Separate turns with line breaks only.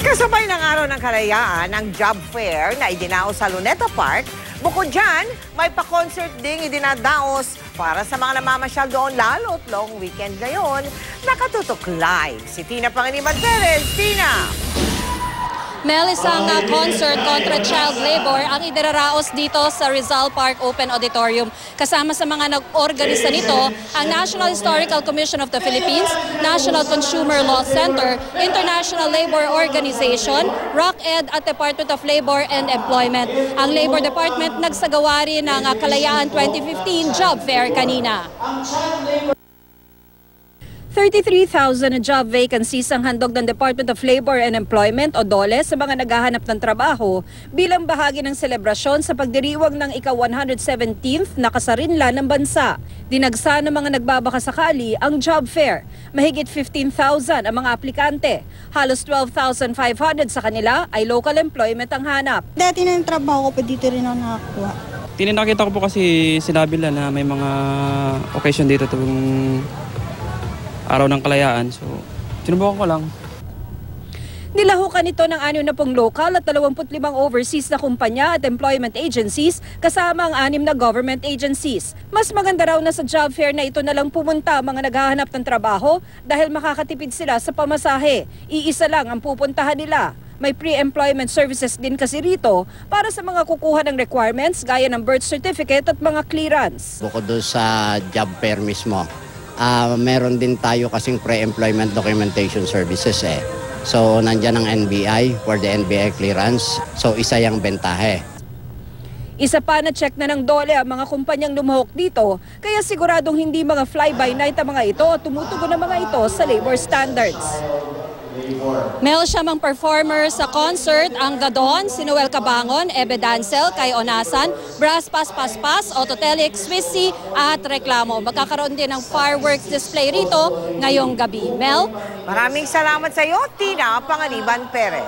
Kasabay ng Araw ng Kalayaan ang job fair na idinaos sa Luneta Park. Bukod dyan, may pa-concert ding idinadaos para sa mga namamasyal doon lalo't long weekend ngayon. Nakatutok live si Tina Pangilinan Perez. Tina!
Mel, isang concert kontra child labor ang idinaraos dito sa Rizal Park Open Auditorium. Kasama sa mga nag-organisa nito ang National Historical Commission of the Philippines, National Consumer Law Center, International Labor Organization, ROC-ED at Department of Labor and Employment. Ang Labor Department nagsagawa rin ng Kalayaan 2015 Job Fair kanina. 33,000 job vacancies ang handog ng Department of Labor and Employment o DOLE sa mga naghahanap ng trabaho bilang bahagi ng selebrasyon sa pagdiriwang ng ika-117th na kasarinlan ng bansa. Dinagsa ng mga nagbabakasakali ang job fair. Mahigit 15,000 ang mga aplikante. Halos 12,500 sa kanila ay local employment ang hanap.
Dati na yung trabaho ko, dito rin ako nakakuha.
Nakita ko po kasi sinabi nila na may mga occasion dito tuwing Araw ng Kalayaan. So, sinubukan ko lang.
Nilahukan ito ng 60 local at 25 overseas na kumpanya at employment agencies kasama ang 6 na government agencies. Mas maganda raw na sa job fair na ito na lang pumunta ang mga naghahanap ng trabaho dahil makakatipid sila sa pamasahe. Iisa lang ang pupuntahan nila. May pre-employment services din kasi rito para sa mga kukuha ng requirements gaya ng birth certificate at mga clearance.
Bukod doon sa job fair mismo, meron din tayo kasing pre-employment documentation services eh. So, nandyan ang NBI for the NBI clearance. So, isa yung bentahe.
Isa pa na check na ng DOLE ang mga kumpanyang lumuhok dito, kaya siguradong hindi mga fly-by-night ang mga ito at tumutugon ang mga ito sa labor standards. Mel, siyamang performer sa concert ang Gadon, si Noel Cabangon, Ebe Dancel, Kay Onasan, Brass Paspas, Autotelic, Swissy at Reklamo. Magkakaroon din ng fireworks display rito ngayong gabi. Mel?
Maraming salamat sa iyo, Tina Pangilinan Perez.